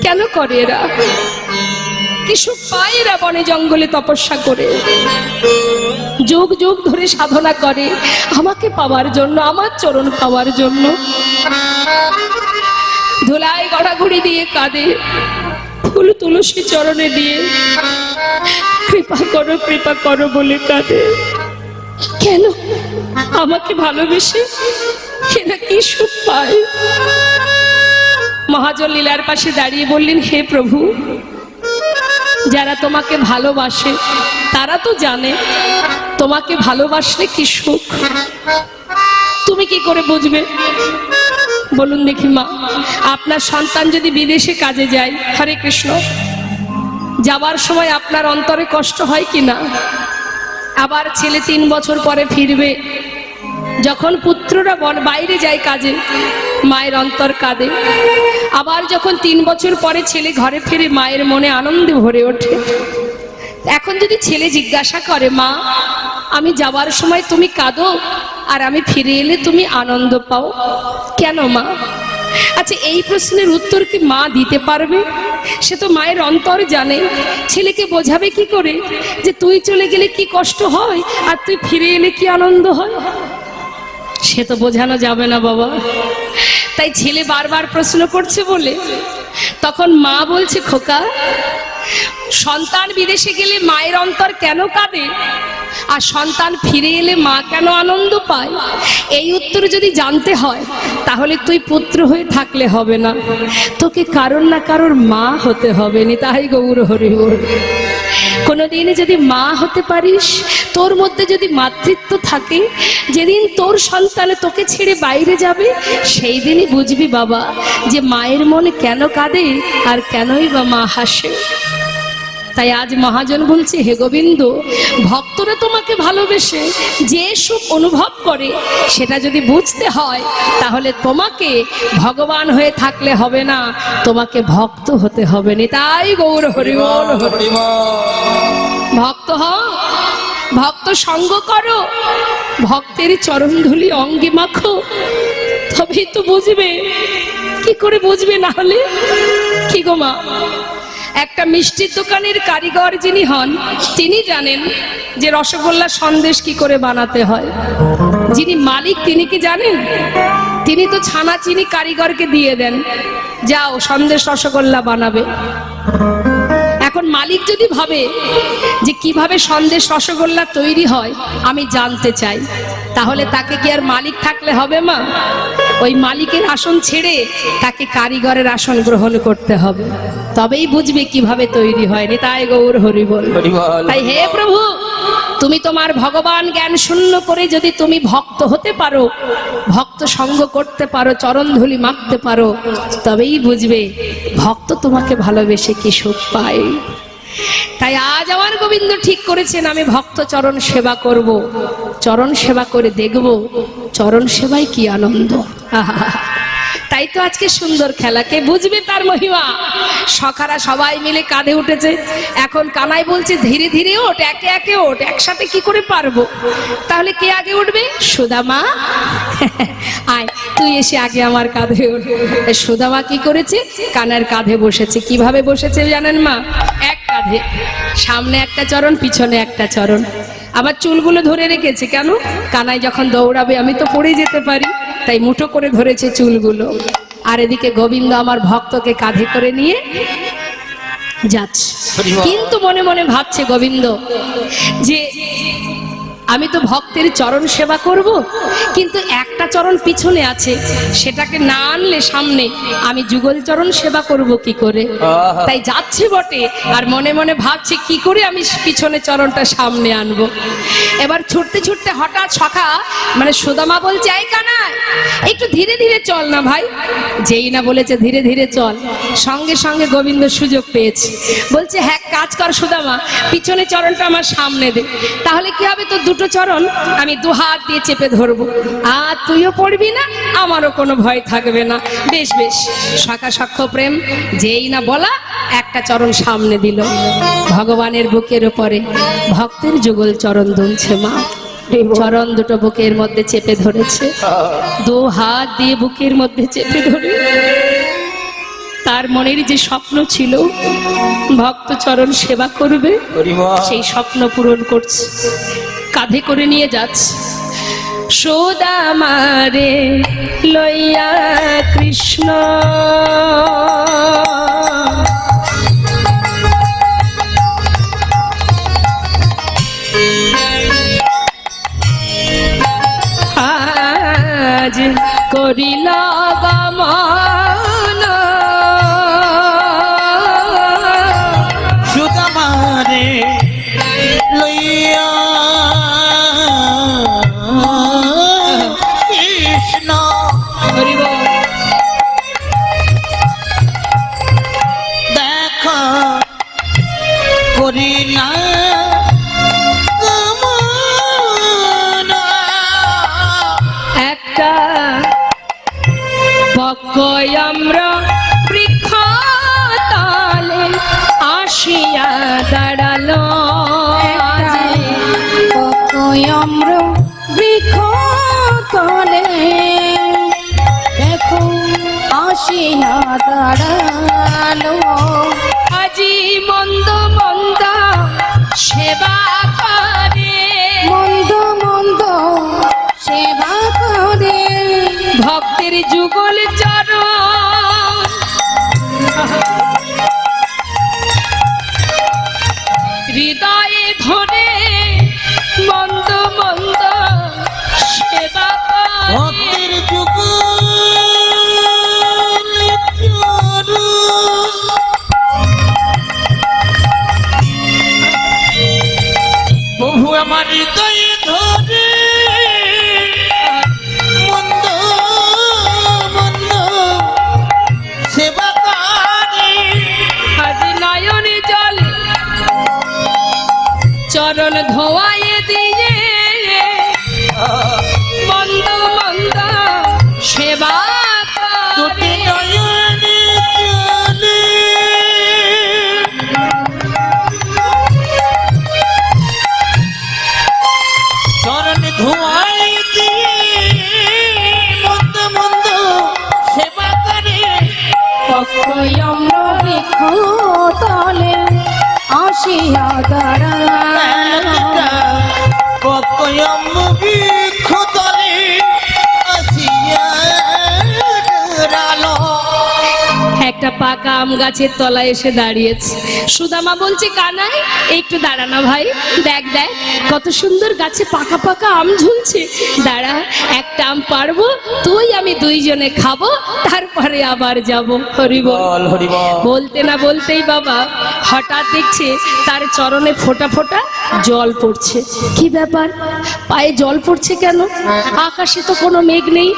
কেন করে এরা? কি সুখ পায় এরা বনে জঙ্গলে তপস্যা করে, যুগ যুগ ধরে সাধনা করে আমাকে পাওয়ার জন্য, আমার চরণ পাওয়ার জন্য। ধুলায় গড়াগড়ি দিয়ে কাঁদে, ফুল তুলসী চরণে দিয়ে কৃপা করো বলে কাঁদে। কেন? আমাকে ভালোবেসে এরা কি সুখ পায়? মহাজন লীলার পাশে দাঁড়িয়ে বললেন, হে প্রভু, যারা তোমাকে ভালোবাসে তারা তো জানে তোমাকে ভালোবাসলে কি সুখ। তুমি কি করে বুঝবে? বলুন দেখি মা, আপনার সন্তান যদি বিদেশে কাজে যায়, হরে কৃষ্ণ, যাবার সময় আপনার অন্তরে কষ্ট হয় কি না? আবার ছেলে 3 বছর পরে ফিরবে, যখন পুত্ররা বাইরে যায় কাজে, মায়ের অন্তর কাঁদে। আবার যখন 3 বছর পরে ছেলে ঘরে ফিরে, মায়ের মনে আনন্দে ভরে ওঠে। এখন যদি ছেলে জিজ্ঞাসা করে, মা আমি যাবার সময় তুমি কাঁদো আর আমি ফিরে এলে তুমি আনন্দ পাও, কেন মা? আচ্ছা, এই প্রশ্নের উত্তর কি মা দিতে পারবে? সে তো মায়ের অন্তর জানে। ছেলেকে বোঝাবে কি করে যে তুই চলে গেলে কি কষ্ট হয় আর তুই ফিরে এলে কি আনন্দ হয়? সে তো বোঝানো যাবে না বাবা। তাই ছেলে বারবার প্রশ্ন করছে বলে তখন মা বলছে, খোকা, সন্তান বিদেশে গেলে মায়ের অন্তর কেন কাঁদে আর সন্তান ফিরে এলে মা কেন আনন্দ পায়, এই উত্তর যদি জানতে হয় তাহলে তুই পুত্র হয়ে থাকলে হবে না, তোকে কারোর না কারোর মা হতে হবে। নিতাই গৌর হরি বল। কোনোদিন যদি মা হতে পারিস, তোর মধ্যে যদি মাতৃত্ব থাকে, যেদিন তোর সন্তান তোকে ছেড়ে বাইরে যাবে সেই দিনই বুঝবি বাবা যে মায়ের মনে কেন কাঁদে আর কেনই বা মা হাসে। তাই আজ মহাজন বলছে, হে গোবিন্দ, ভক্তরা তোমাকে ভালোবেসে যে সুখ অনুভব করে সেটা যদি বুঝতে হয় তাহলে তোমাকে ভগবান হয়ে থাকলে হবে না, তোমাকে ভক্ত হতে হবে। নিতাই গৌর হরি বল। ভক্ত হও, ভক্ত সঙ্গ করো, ভক্তের চরণ ধুলি অঙ্গে মাখো, তবেই তো বুঝবে। কি করে বুঝবে না হলে? কি গো মা, একটা মিষ্টির দোকানের কারিগর যিনি হন তিনি জানেন যে রসগোল্লা সন্দেশ কি করে বানাতে হয়। যিনি মালিক তিনি কি জানেন? তিনি তো ছানা চিনি কারিগরকে দিয়ে দেন, যাও সন্দেশ রসগোল্লা বানাবে। এখন মালিক যদি ভাবে যে কিভাবে সন্দেশ রসগোল্লা তৈরি হয় আমি জানতে চাই, তাহলে তাকে কি আর মালিক থাকলে হবে মা? ওই মালিকের আসন ছেড়ে তাকে কারিগরের আসন গ্রহণ করতে হবে, তবেই বুঝবে কিভাবে তৈরি হয়। নিতাই গৌর হরি বল। তাই হে প্রভু, তুমি তোমার ভগবান জ্ঞান শূন্য করে যদি তুমি ভক্ত হতে পারো, ভক্ত সঙ্গ করতে পারো, চরণ ধুলি মাখতে পারো, তবেই বুঝবে ভক্ত তোমাকে ভালোবেসে কি সুখ পায়। তাই আজ আমার গোবিন্দ ঠিক করেছেন আমি ভক্ত চরণ সেবা করব, চরণ সেবা করে দেখব চরণ সেবায় কি আনন্দ। তাই তো আজকে সুন্দর খেলা, কে বুঝবে তার মহিমা? সখারা সবাই মিলে কাঁধে উঠেছে। এখন কানাই বলছে ধীরে ধীরে ওঠ, একে একে ওঠ, একসাথে কি করে পারবো? তাহলে কে আগে উঠবে? সুদামা, আয় তুই এসে আগে আমার কাঁধে ওঠ। সুদামা কি করেছে? কানার কাঁধে বসেছে। কিভাবে বসেছে জানেন মা? এক কাঁধে, সামনে একটা চরণ, পিছনে একটা চরণ। আবার চুলগুলো ধরে রেখেছে। কেন? কানাই যখন দৌড়াবে আমি তো পড়ে যেতে পারি, তাই মুঠো করে ধরেছে চুলগুলো। আর এদিকে গোবিন্দ আমার ভক্তকে কাঁধে করে নিয়ে যাচ্ছে, কিন্তু মনে মনে ভাবছে গোবিন্দ যে আমি তো ভক্তের চরণ সেবা করব, কিন্তু একটা চরণ পিছনে আছে, সেটাকে না আনলে সামনে আমি যুগল চরণ সেবা করব কি করে? তাই যাচ্ছে বটে, আর মনে মনে ভাবছে কি করে আমি পিছনে চরণটা সামনে আনবো। এবার ছুটতে ছুটতে হঠাৎ সখা মানে সুদামা বলছে, এই কানাই একটু ধীরে ধীরে চল না ভাই। যেই না বলেছে ধীরে ধীরে চল, সঙ্গে সঙ্গে গোবিন্দ সুযোগ পেয়েছে। বলছে, হ্যাঁ কাজ কর সুদামা, পিছনে চরণটা আমার সামনে দে, তাহলে কি হবে, তো দুটো চরণ আমি দু হাত দিয়ে চেপে ধরবো, আর তুইও পড়বি না, আমারও কোনো ভয় থাকবে না। বেশ বেশ। সখা সখ্য প্রেম যেই না বলা, একটা চরণ সামনে দিল। ভগবানের বুকের উপরে ভক্তের যুগল চরণ দুলছে মা। চরণ দুটো বুকের মধ্যে চেপে ধরেছে, দু হাত দিয়ে বুকের মধ্যে চেপে ধরে তার মনের যে স্বপ্ন ছিল ভক্ত চরণ সেবা করবে, সেই স্বপ্ন পূরণ করছে। কাঁধে করে নিয়ে যাচ্ছে সুদামারে লইয়া কৃষ্ণ, আজ করিল গমন সুদামারে লইয়া কৃষ্ণ। দেখা করি না একটা পকয়ম্র বৃক্ষ তলে আসিয়া দাঁড়ালো, পকয়ম্র বৃক্ষ তলে দেখো আসিয়া দাঁড়ালো। আজি মন্দ মন্দ সেবা করে, মন্দ মন্দ সেবা করে ভক্তের যুগল চরণ হৃদয়ে ধরে মন্দ মন্দ সেবা করে। ভক্তের যুগ প্রভু আমার হৃদয়ে ধরে মন্দ মন্দ সেবা করে। আজ নয়নে জল চরণ ধোয়ায়ে দিয়ে মন্দ মন্দ সেবা দুটি করে। নয়নে জলে চরণ ধোয়াই দিয়ে মন্দ মন্দ সেবা করে। পকয়ম্র বৃক্ষ তলে আসিয়া দাঁড়ালো। পকয়ম বৃক্ষ তলে আসিয়া দাঁড়ালো। একটা পাকা আম গাছের তলায় এসে দাঁড়িয়েছে। সুদামা বলছে কানাই একটু দাঁড়ানা ভাই, দেখ দেখ কত সুন্দর গাছে পাকা পাকা আম ঝুলছে, দাঁড়া একটা আম পারবো, তুই আমি দুইজনে খাবো, তারপরে আবার যাবো। হরি বল। বলতে না বলতেই বাবা হঠাৎ দেখছে তার চরণে ফোঁটা ফোঁটা জল পড়ছে। কি ব্যাপার, পায়ে জল পড়ছে কেন? আকাশে তো কোনো মেঘ নেই,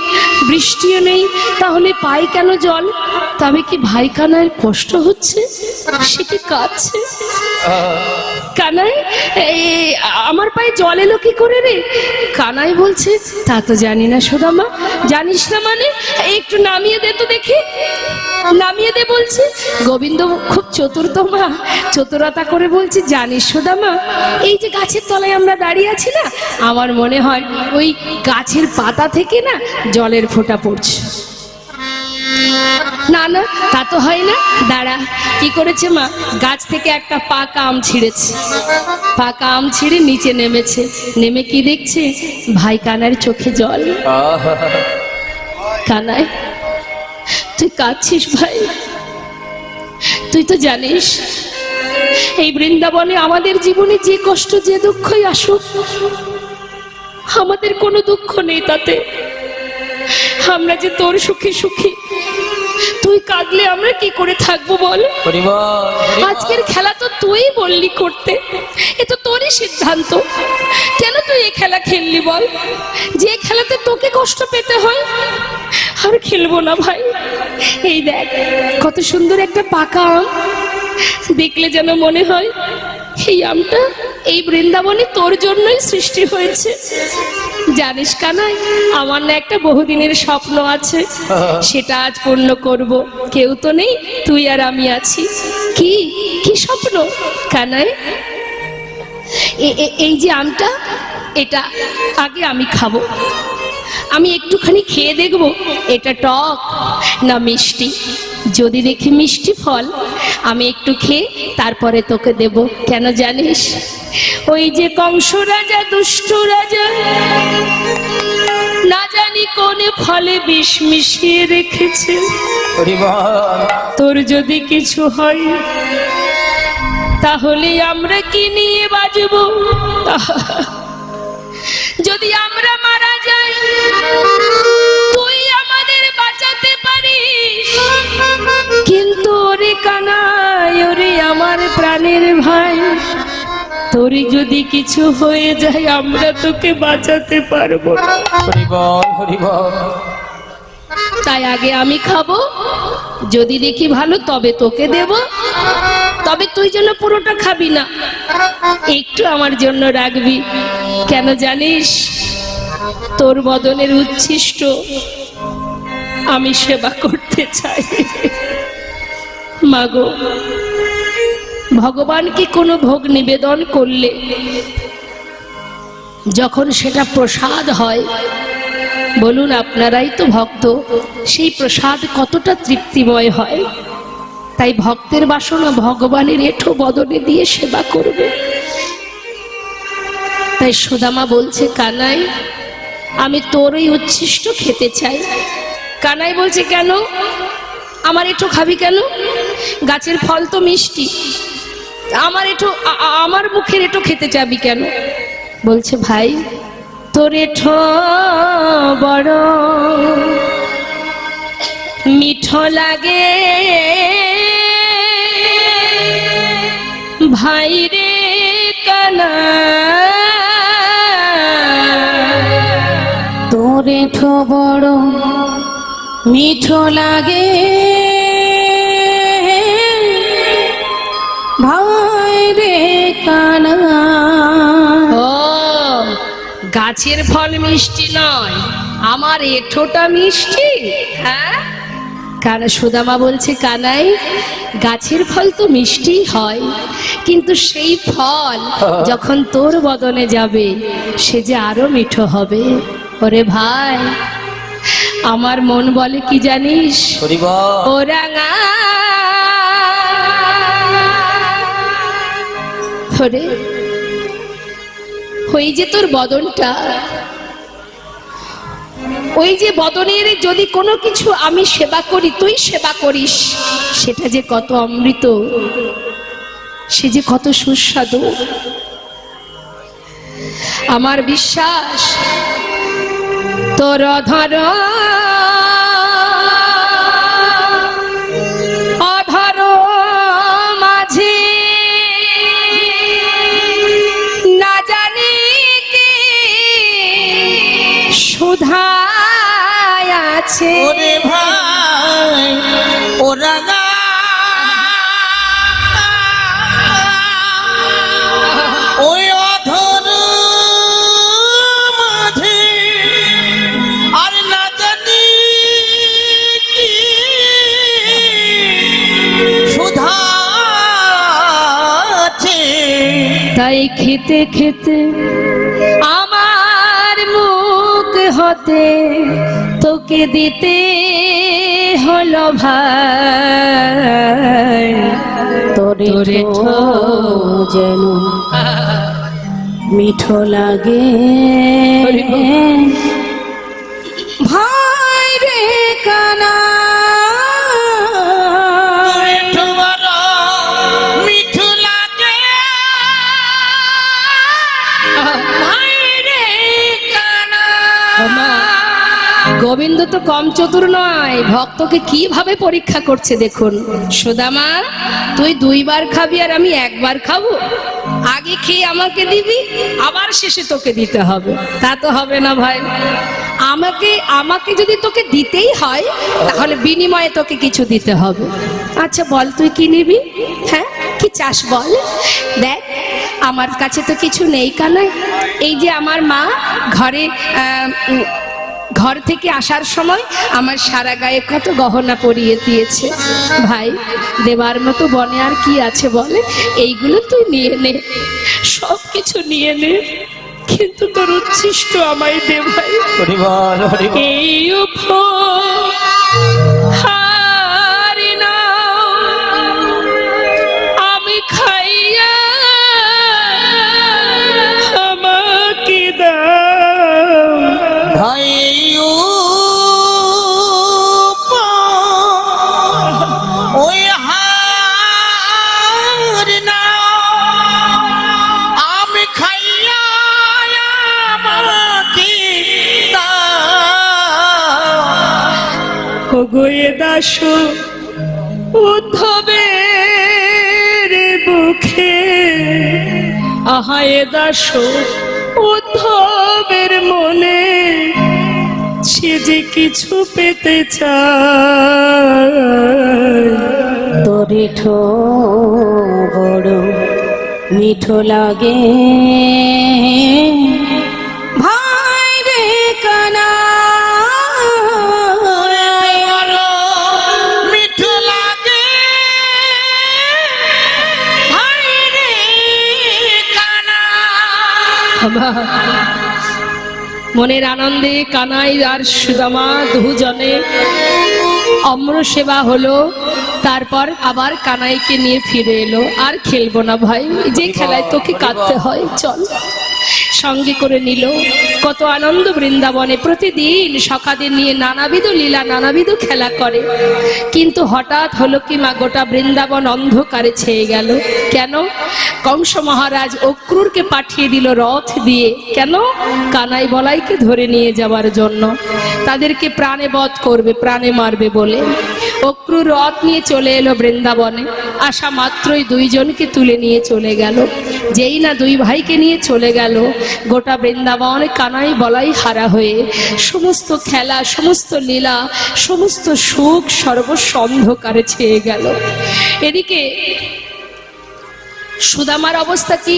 বৃষ্টিও নেই, তাহলে পায়ে কেন জল? তবে কি ভাই কানাইয়ের কষ্ট হচ্ছে? সে কি কাঁদছে? কানাই এই আমার পায়ে জল এলো কি করে রে? কানাই বলছে তা তো জানি না সুদামা। জানিস না মানে? একটু নামিয়ে দে তো দেখি। নামিয়ে দে বলছে। গোবিন্দ খুব চতুর তো মা, চতুরতা করে বলছে জানিস সুদামা, এই যে গাছের তলায় আমরা দাঁড়িয়ে আছি না, আমার মনে হয় ওই গাছের পাতা থেকে না জলের ফোঁটা পড়ছে। না না তা তো হয় না, দাঁড়া। কি করেছে মা, গাছ থেকে একটা পাকা আম ছিঁড়েছে, পাকা আম ছিঁড়ে নিচে নেমেছে, নেমে কি দেখছে ভাই কানার চোখে জল। কানাই তুই কাঁদছিস ভাই? তুই তো জানিস এই বৃন্দাবনে আমাদের জীবনে যে কষ্ট যে দুঃখই আসুক, আমাদের কোনো দুঃখ নেই তাতে। আমরা যে তোর সুখে সুখী, তুই কাঁদলে আমরা কি করে থাকবো বল? আজকের খেলা তো তুই বললি করতে, এ তো তোরই সিদ্ধান্ত। কেন তুই এই খেলা খেললি বল? যে খেলাতে তোকে কষ্ট পেতে হয়। আর খেলবো না ভাই। এই দেখ কত সুন্দর একটা পাকা আম, দেখলে যেন মনে হয় এই আমটা এই বৃন্দাবনে তোর জন্যই সৃষ্টি হয়েছে। জানিস কানাই, আমার না একটা বহুদিনের স্বপ্ন আছে, সেটা আজ পূর্ণ করব। কেউ তো নেই, তুই আর আমি আছি। কি কি স্বপ্ন কানাই? এই যে আমটা, এটা আগে আমি খাবো। আমি একটুখানি খেয়ে দেখবো এটা টক না মিষ্টি। যদি দেখি মিষ্টি ফল আমি একটু খেয়ে তারপরে তোকে দেব। কেন জানিস? ওই যে কংস রাজা, দুষ্ট রাজা, না জানি কোন ফলে বিষ মিশিয়ে রেখেছে। হরি বল। তোর যদি কিছু হয় তাহলে আমরা কি নিয়ে বাঁচব? যদি আমরা মারা যাই তুই আমাদের বাঁচাতে পারিস, কিন্তু ওরে কানাই, ওরে আমার প্রাণের ভাই, তোর যদি কিছু হয়ে যায় আমরা তোকে বাঁচাতে পারবো না। হরি বল, হরি বল। তাই আগে আমি খাবো, যদি দেখি ভালো তবে তোকে দেব। তবে তুই যেন পুরোটা খাবি না, একটু আমার জন্য রাখবি। কেন জানিস? তোর বদনের উচ্ছিষ্ট আমি সেবা করতে চাই। মাগো, ভগবানকে কোনো ভোগ নিবেদন করলে যখন সেটা প্রসাদ হয়, বলুন আপনারাই তো ভক্ত, সেই প্রসাদ কতটা তৃপ্তিময় হয়। তাই ভক্তের বাসনা ভগবানের এঁঠো বদনে দিয়ে সেবা করবে। তাই সুদামা বলছে, কানাই আমি তোর ওই উচ্ছিষ্ট খেতে চাই। কানাই বলছে, কেন? আমার এঁঠো খাবি কেন? গাছের ফল তো মিষ্টি, আমার এঁঠো, আমার মুখের এঁঠো খেতে চাবি কেন? বলছে, ভাই তোর এঁঠো বড় মিঠো লাগে ভাই রে কানা, তোর এঁঠো বড় মিঠো লাগে ভাই রে কানা। ও, গাছের ফল মিষ্টি নয়, আমার এঁঠোটা মিষ্টি। হ্যাঁ, কারণ সুদামা বলছে, কানাই গাছের ফল তো মিষ্টি হয়, কিন্তু সেই ফল যখন তোর বদনে যাবে সে যে আরো মিঠো হবে। ওরে ভাই, আমার মন বলে কি জানিস? হরি বল। ও রাঙা, ওরে ওই যে তোর বদনটা, ওই যে বদনের যদি কোনো কিছু আমি সেবা করি, তুই সেবা করিস, সেটা যে কত অমৃত, সে যে কত সুস্বাদু। আমার বিশ্বাস তোর অধর অধর মাঝে না জানি কি সুধা আছে। ওরে ভাই, ও রাঙা, ওই অধর মাঝে আর না জানি কি সুধা আছে। তাই খেতে খেতে আমার মুখ হতে তোকে দিতে হলো ভাই। তোর এঁঠো যেন মিঠো লাগে ভাই রে কানা। এঁঠো বড় মিঠু লাগে ভাই রে কানা। মা, গোবিন্দ তো কম চতুর নয়, ভক্তকে কিভাবে পরীক্ষা করছে দেখুন। সুদামা, তুই দুইবার খাবি আর আমি একবার খাবো? আগে খেয়ে আমাকে দিবি, আবার শেষে তোকে দিতে হবে? তা তো হবে না ভাই। আমাকে যদি তোকে দিতেই হয় তাহলে বিনিময়ে তোকে কিছু দিতে হবে। আচ্ছা বল, তুই কি নিবি? হ্যাঁ, কি চাস বল? দেখ, আমার কাছে তো কিছু নেই কানাই। এই যে আমার মা ঘর থেকে আসার সময় আমার সারা গায়ে কত গহনা পরিয়ে দিয়েছে। ভাই, দেবার মতো বনে আর কি আছে বলে? এইগুলো তুই নিয়ে নে, সব কিছু নিয়ে নে, কিন্তু তোর উচ্ছিষ্ট আমায় দে ভাই। হরি বল, হরি বল। এই উপহার না হয়ে দাস উদ্ধবের বুকে, আহায় দাস উদ্ধবের মনে, সে যে কিছু পেতে চায়। তোরে ঠো বড় মিঠো লাগে ভাই রে কানাই। বড় মিঠু লাগে ভাই রে কানাই। মনের আনন্দে কানাই আর সুদামা দুজনে অম্র সেবা হলো। তারপর আবার কানাইকে নিয়ে ফিরে এলো। আর খেলবো না ভাই, যে খেলায় তোকে কাঁদতে হয়, চল। সঙ্গে করে নিল। কত আনন্দ বৃন্দাবনে, প্রতিদিন সখাদের নিয়ে নানাবিধ লীলা নানাবিধ খেলা করে। কিন্তু হঠাৎ হলো কি মা, গোটা বৃন্দাবন অন্ধকারে ছেয়ে গেল। কেন? কংস মহারাজ অক্রুরকে পাঠিয়ে দিল রথ দিয়ে। কেন? কানাই বলাইকে ধরে নিয়ে যাওয়ার জন্য। তাদেরকে প্রাণে বধ করবে, প্রাণে মারবে বলে। অক্রুর রথ নিয়ে চলে এলো বৃন্দাবনে। আসা মাত্রই দুইজনকে তুলে নিয়ে চলে গেল। যেই না দুই ভাইকে নিয়ে চলে গেল, গোটা বৃন্দাবনে কানাই বলাই হারা হয়ে সমস্ত খেলা, সমস্ত লীলা, সমস্ত সুখ সর্বস্ব অন্ধকারে ছেয়ে গেল। এদিকে সুদামার অবস্থা কি?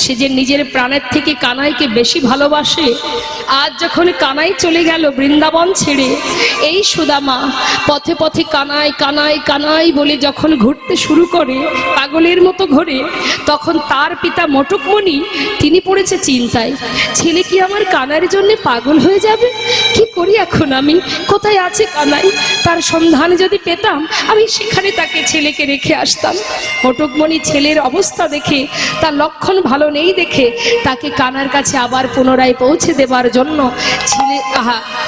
সে যে নিজের প্রাণের থেকে কানাইকে বেশি ভালোবাসে। আজ যখন কানাই চলে গেল বৃন্দাবন ছেড়ে, এই সুদামা পথে পথে কানাই কানাই কানাই বলে যখন ঘুরতে শুরু করে, পাগলের মতো ঘোরে, তখন তার পিতা মটকমণি তিনি পড়েছে চিন্তায়। ছেলে কি আমার কানাইয়ের জন্য পাগল হয়ে যাবে? কি করি এখন আমি? কোথায় আছে কানাই? তার সন্ধান যদি পেতাম, আমি সেখানে তাকে ছেলেকে রেখে আসতাম। মটকমণি ছেলের অবস্থা দেখে, তার লক্ষণ ভালো নেই দেখে, তাকে কানার কাছে আবার পুনরায় পৌঁছে দেবার জন্য ছেলে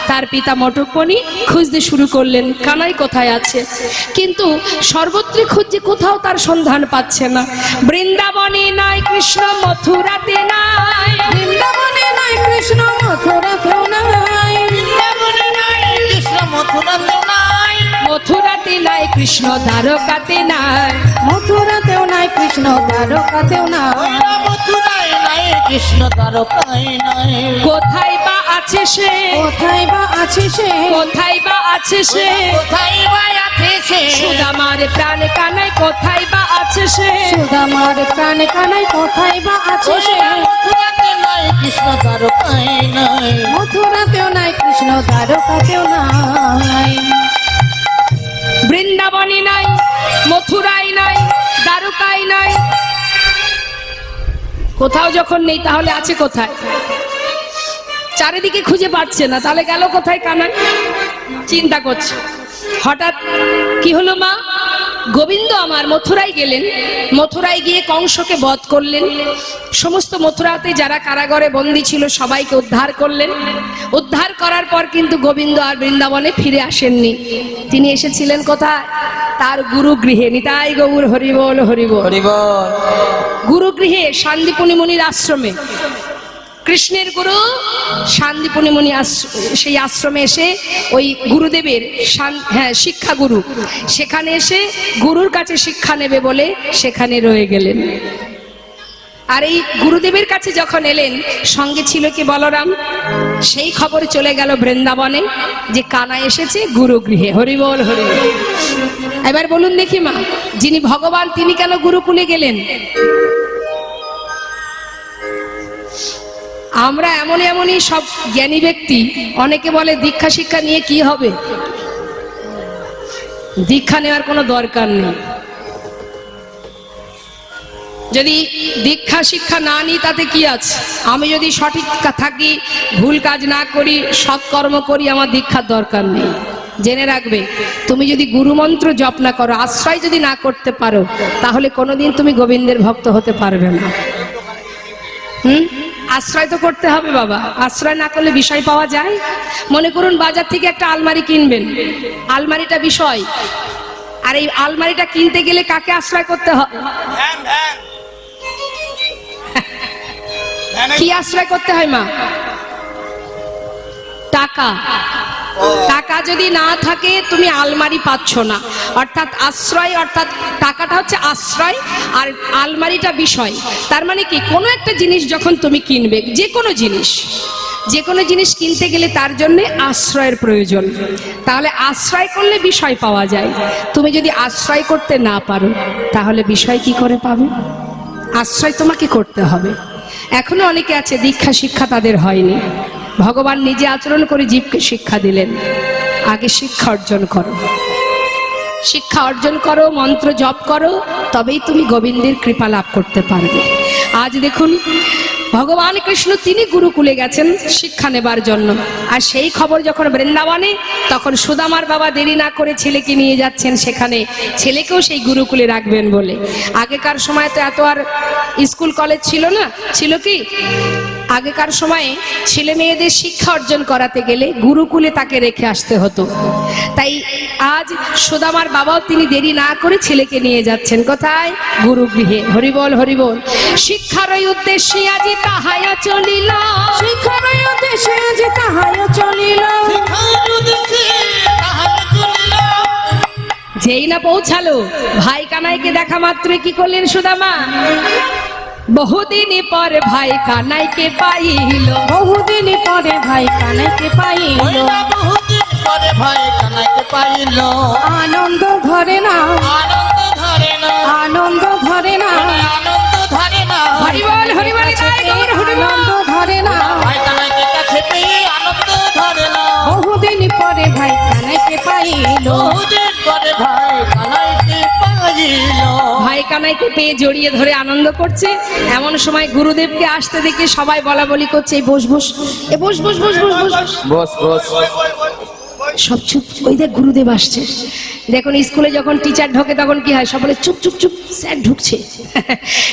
তার পিতা মটকমণি খুঁজতে শুরু করলেন, কানাই কোথায় আছে। কিন্তু সর্বত্র খুঁজছে, কোথাও তার সন্ধান পাচ্ছে না। বৃন্দাবনে নাই কৃষ্ণ, মথুরাতে নাই। বৃন্দাবনে নাই কৃষ্ণ, মথুরাতেও নাই। বৃন্দাবনে নাই কৃষ্ণ, মথুরাতেও নাই। মথুরাতে নাই কৃষ্ণ, দ্বারকাতে নাই। মথুরাতেও নাই কৃষ্ণ, দ্বারকাতেও নাই। মথুরায় নাই কৃষ্ণ, দ্বারকায় নাই। কোথায় বা আছে সে? কোথায় বা আছে সে? কোথায় বা আছে সে? কোথায় বা আছে সে? সুদামার প্রাণ কানাই কোথায় বা আছে সে? সুদামার প্রাণে কানাই কোথায় বা আছে সে? মথুরাতে নাই কৃষ্ণ, দ্বারকায় নাই। মথুরাতেও নাই কৃষ্ণ, দ্বারকাতেও নাই। বৃন্দাবনে নাই, মথুরায় নাই, দ্বারকায় নাই। কোথাও যখন নেই, তাহলে আছে কোথায়? চারিদিকে খুঁজে পাচ্ছে না, তাহলে গেল কোথায় কানাই? চিন্তা করছে। হঠাৎ কি হলো মা? গোবিন্দ আমার মথুরায় গেলেন। মথুরায় গিয়ে কংসকে বধ করলেন। সমস্ত মথুরাতে যারা কারাগারে বন্দী ছিল সবাইকে উদ্ধার করলেন। উদ্ধার করার পর কিন্তু গোবিন্দ আর বৃন্দাবনে ফিরে আসেননি। তিনি এসেছিলেন কোথায়? তার গুরু গৃহে। নিতাই গৌর হরিবল হরিবল। গুরু গৃহে, শান্তিপুনি মুনির আশ্রমে। কৃষ্ণের গুরু শান্তিপুনি মুনি সেই আশ্রমে এসে ওই গুরুদেবের শিক্ষা গুরু, সেখানে এসে গুরুর কাছে শিক্ষা নেবে বলে সেখানে রয়ে গেলেন। আর এই গুরুদেবের কাছে যখন এলেন, সঙ্গে ছিল কি বলরাম। সেই খবর চলে গেল বৃন্দাবনে যে কানা এসেছে গুরু গৃহে। হরিবল হরিবল। এবার বলুন দেখি মা, যিনি ভগবান তিনি কেন গুরুকুলে গেলেন? আমরা এমনই সব জ্ঞানী ব্যক্তি, অনেকে বলে দীক্ষা শিক্ষা নিয়ে কি হবে? দীক্ষা নেওয়ার কোনো দরকার নেই। যদি দীক্ষা শিক্ষা না নিই তাতে কি আছে? আমি যদি সঠিক থাকি, ভুল কাজ না করি, সৎকর্ম করি, আমার দীক্ষার দরকার নেই। জেনে রাখবে, তুমি যদি গুরুমন্ত্র জপ না করো, আশ্রয় যদি না করতে পারো, তাহলে কোনোদিন তুমি গোবিন্দের ভক্ত হতে পারবে না। আশ্রয় তো করতে হবে বাবা। আশ্রয় না করলে বিষয় পাওয়া যায়? মনে করুন বাজার থেকে একটা আলমারি কিনবেন, আলমারিটা বিষয়। আর এই আলমারিটা কিনতে গেলে কাকে আশ্রয় করতে হবে? কি আশ্রয় করতে হয় মা? টাকা। টাকা যদি না থাকে তুমি আলমারি পাচ্ছ না, অর্থাৎ আশ্রয়, অর্থাৎ টাকাটা হচ্ছে আশ্রয় আর আলমারিটা বিষয়। তার মানে কি, কোনো একটা জিনিস যখন তুমি কিনবে, যে কোনো জিনিস কিনতে গেলে তার জন্য আশ্রয়ের প্রয়োজন। তাহলে আশ্রয় করলে বিষয় পাওয়া যায়। তুমি যদি আশ্রয় করতে না পারো তাহলে বিষয় কি করে পাবে? আশ্রয় তোমাকে করতে হবে। এখনো অনেকে আছে দীক্ষা শিক্ষা তাদের হয়নি, ভগবান নিজে আচরণ করে জীবকে শিক্ষা দিলেন। আগে শিক্ষা অর্জন করো, শিক্ষা অর্জন করো, মন্ত্র জপ করো, তবেই তুমি গোবিন্দের কৃপা লাভ করতে পারবে। আজ দেখুন ভগবান কৃষ্ণ তিনি গুরুকুলে গেছেন শিক্ষা নেবার জন্য, আর সেই খবর যখন বৃন্দাবনে, তখন সুদামার বাবা দেরি না করে ছেলেকে নিয়ে যাচ্ছেন সেখানে, ছেলেকেও সেই গুরুকুলে রাখবেন বলে। আগেকার সময় তো এত আর স্কুল কলেজ ছিল না, ছিল কি? আগেকার সময়ে ছেলে মেয়েদের শিক্ষা অর্জন করাতে গেলে গুরুকুলে তাকে রেখে আসতে হতো। তাই আজ সুদামার বাবাও তিনি দেরি না করে ছেলেকে নিয়ে যাচ্ছেন কোথায়? গুরুগৃহে। হরিবল হরিবল। শিক্ষার উদ্দেশ্যে আজি তাহাই চলিল, শিক্ষার উদ্দেশ্যে যে তাহাই চলিল, যেই না পৌঁছালো, ভাই কানাইকে দেখা মাত্রই কি করলেন সুদামা? বহুদিন পর ভাই কানাইকে পাইল, বহুদিন পরে ভাই কানাইকে পাইল, বহুদিন পরে ভাই কানাইকে পাইল। আনন্দ ধরে না, আনন্দ ধরে না, আনন্দ ধরে না, আনন্দ ধরে না। হরিবল হরিবল গায় গৌর হরিবল। আনন্দ ধরে না, ভাই কানাইকে কাছে পেয়ে আনন্দ ধরে না। বহুদিন পরে ভাই কানাইকে পাইল, বহুদিন পরে ভাই কানাইকে পাইল। ভাই কানাইকে পেয়ে জড়িয়ে ধরে আনন্দ করছে। এমন সময় গুরুদেবকে আসতে দেখে সবাই বলা বলি করছে, এই বস বস, এ বস বস বস বস বস। বস বস। সব চুপ, ওই দেখ গুরুদেব আসছে। দেখুন স্কুলে যখন টিচার ঢোকে তখন কি হয়, সব বলে চুপ চুপ চুপ, স্যার ঢুকছে।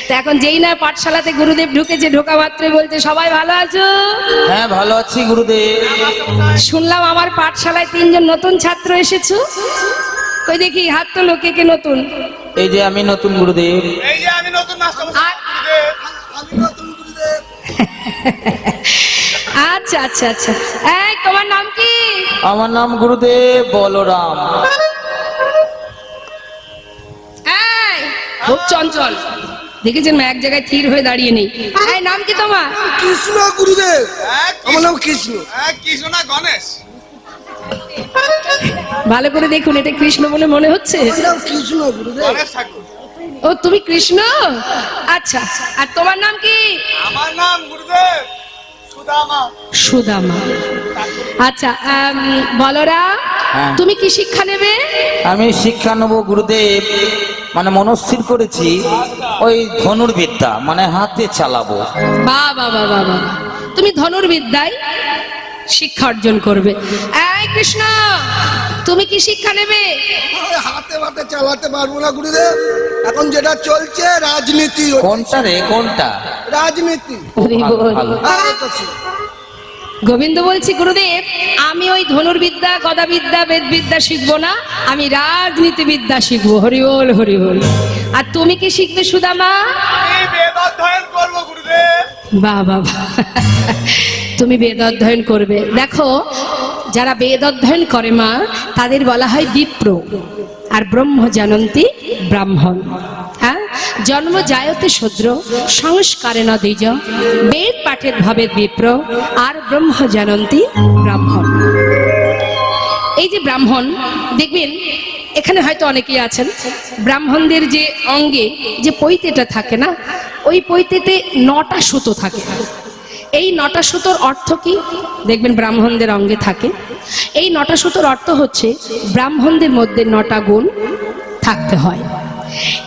তো এখন যেই না পাঠশালাতে গুরুদেব ঢুকেছে, ঢোকা মাত্রই বলতে, সবাই ভালো আছো? হ্যাঁ ভালো আছি গুরুদেব। শুনলাম আমার পাঠশালায় 3 জন নতুন ছাত্র এসেছো, কই দেখি হাত তোলো, কে কে নতুন? এই যে আমি নতুন গুরুদেব। এই যে আমি নতুন মাস্টার আর- গুরুদেব, আমি নতুন গুরুদেব। আচ্ছা আচ্ছা আচ্ছা। এই তোমার নাম কি? আমার নাম গুরুদেব বলরাম। এই খুব চঞ্চল, দেখেছেন এক জায়গায় থির হয়ে দাঁড়িয়ে নেই। এই নাম কি তোমার? কৃষ্ণ গুরুদেব, হ্যাঁ, আমার নাম কৃষ্ণ। হ্যাঁ, কৃষ্ণ না গণেশ। ভালো করে দেখুন, এটা কৃষ্ণ বলে মনে হচ্ছে। আমার নাম কৃষ্ণ গুরুদেব। গণেশ ঠাকুর। ও তুমি কৃষ্ণ, আচ্ছা। আর তোমার নাম কি? আমার নাম গুরুদেব সুদামা। সুদামা। আচ্ছা বলরা, হ্যাঁ। তুমি কি শিক্ষা নেবে? আমি শিক্ষা নেব গুরুদেব, মানে মনস্থির করেছি ওই ধনুর্বিদ্যা, মানে হাতে চালাবো। বাহ বাহ বাহ বাহ বাহ। তুমি ধনুর্বিদ্যায় শিক্ষা অর্জন করবে। এই কৃষ্ণ, তুমি কি শিক্ষা নেবে? হাতে হাতে চালাতে পারবো না গুরুদেব, এখন যেটা চলছে রাজনীতি হচ্ছে। কোনটা রে কোনটা? রাজনীতি। হরি বল। ভালো। আর এটা ছিল। গোবিন্দ বলছি, গুরুদেব আমি ওই ধনুর্বিদ্যা, গদাবিদ্যা, বেদবিদ্যা শিখবো না, আমি রাজনীতিবিদ্যা শিখবো। হরি বল হরি বল। আর তুমি কি শিখবে সুদামা? আমি বেদ অধ্যয়ন করবো গুরুদেব। বাহ বাহ বাহ। তুমি বেদ অধ্যয়ন করবে। দেখো যারা বেদ অধ্যয়ন করে মা, তাদের বলা হয় বিপ্র, আর ব্রহ্ম জানন্তি ব্রাহ্মণ। হ্যাঁ, জন্ম জায়তে শূদ্র সংস্কারে ন দ্বিজ, বেদ পাঠের ভবেদ বিপ্র, আর ব্রহ্ম জানন্তি ব্রাহ্মণ। এই যে ব্রাহ্মণ, দেখবেন এখানে হয়তো অনেকেই আছেন, ব্রাহ্মণদের যে অঙ্গে যে পৈতেটা থাকে না, ওই পৈতেতে 9টা সুতো থাকে। এই 9টা সুতোর অর্থ কি? দেখবেন ব্রাহ্মণদের অঙ্গে থাকে। এই 9টা সুতোর অর্থ হচ্ছে ব্রাহ্মণদের মধ্যে 9টা গুণ থাকতে হয়।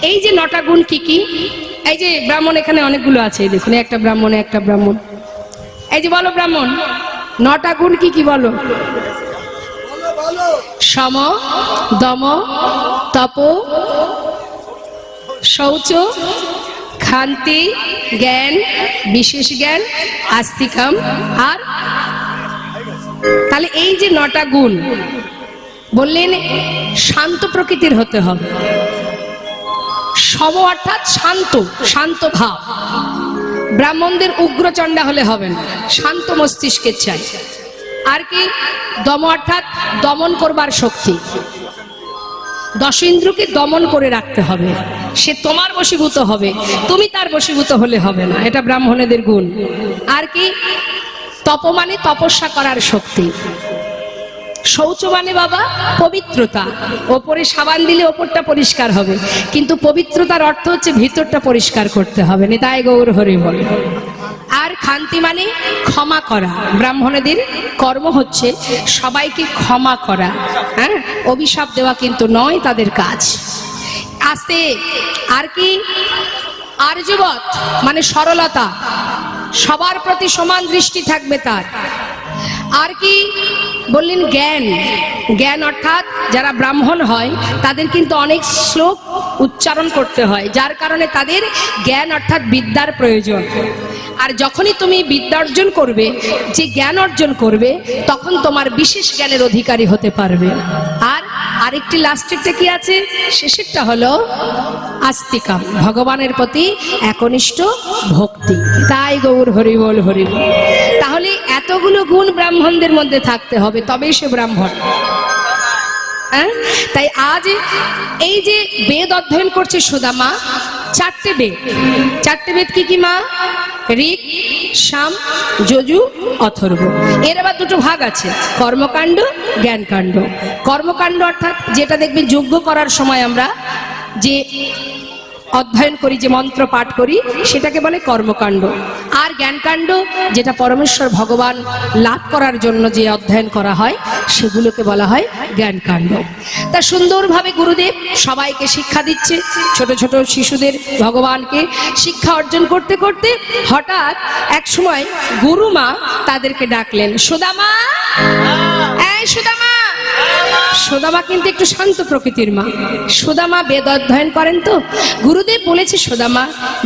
এই যে 9টা গুণ কি কি? এই যে ব্রাহ্মণ এখানে অনেকগুলো আছে, এই দেখুন একটা ব্রাহ্মণ, একটা ব্রাহ্মণ। এই যে বলো ব্রাহ্মণ, 9টা গুণ কি কি বলো? সম, দম, তপ, শৌচ, ক্ষান্তি, জ্ঞান, বিশেষ জ্ঞান, আস্তিকম, আর তাহলে এই যে 9টা গুণ বললেন, শান্ত প্রকৃতির হতে হবে। সম অর্থাৎ শান্ত, শান্ত ভাব। ব্রাহ্মণদের উগ্রচণ্ডা হলে হবে না, শান্ত মস্তিষ্কের চাই। আর কি দম অর্থাৎ দমন করবার শক্তি। দশ ইন্দ্রকে দমন করে রাখতে হবে, সে তোমার বশীভূত হবে, তুমি তার বশীভূত হলে হবে না, এটা ব্রাহ্মণেদের গুণ। আর কি তপ মানে তপস্যা করার শক্তি। শৌচ মানে বাবা পবিত্রতা, ওপরে সাবান দিলে ওপরটা পরিষ্কার হবে, কিন্তু পবিত্রতার অর্থ হচ্ছে ভিতরটা পরিষ্কার করতে হবে। নিতাই গৌর হরি বল। আর ক্ষান্তি মানে ক্ষমা করা, ব্রাহ্মণদের কর্ম হচ্ছে সবাইকে ক্ষমা করা, হ্যাঁ, অভিশাপ দেওয়া কিন্তু নয় তাদের কাজ। আস্তে আর কি আর্যবৎ মানে সরলতা, সবার প্রতি সমান দৃষ্টি থাকবে তার। আর কি বললেন জ্ঞান, জ্ঞান অর্থাৎ যারা ব্রাহ্মণ হয় তাদের কিন্তু অনেক শ্লোক উচ্চারণ করতে হয়, যার কারণে তাদের জ্ঞান অর্থাৎ বিদ্যার প্রয়োজন। আর যখনই তুমি বিদ্যা অর্জন করবে, যে জ্ঞান অর্জন করবে, তখন তোমার বিশেষ জ্ঞানের অধিকারী হতে পারবে। আর আরেকটি লাস্টেরটা কি আছে, শেষেরটা হলো আস্তিকাম, ভগবানের প্রতি একনিষ্ঠ ভক্তি। তাই গৌর হরি বল হরি বল। তাহলে এতগুলো গুণ ব্রাহ্মণদের মধ্যে থাকতে হবে, তবেই সে ব্রাহ্মণ। হ্যাঁ, তাই আজ এই যে বেদ অধ্যয়ন করছে সুদামা, চারটে বেদ। চারটে বেদ কি কি মা? ঋক, সাম, যজু, অথর্ব। এর আবার দুটো ভাগ আছে, কর্মকাণ্ড, জ্ঞানকাণ্ড। কর্মকাণ্ড অর্থাৎ যেটা দেখবেন যজ্ঞ করার সময় আমরা যে অধ্যয়ন করি, যে মন্ত্র পাঠ করি, সেটাকে বলে কর্মকাণ্ড। আর জ্ঞানকাণ্ড যেটা পরমেশ্বর ভগবান লাভ করার জন্য যে অধ্যয়ন করা হয়, সেগুলোকে বলা হয় জ্ঞানকাণ্ড। তা সুন্দরভাবে গুরুদেব সবাইকে শিক্ষা দিচ্ছে, ছোট ছোট শিশুদের ভগবানকে শিক্ষা অর্জন করতে করতে হঠাৎ এক সময় গুরুমা তাদেরকে ডাকলেন, সুদামা, এই সুদামা। সুদামা কিন্তু একটু শান্ত প্রকৃতির মা। সুদামা বেদ অধ্যয়ন করেন তো। গুরুদেব বলেছে, সুদামা,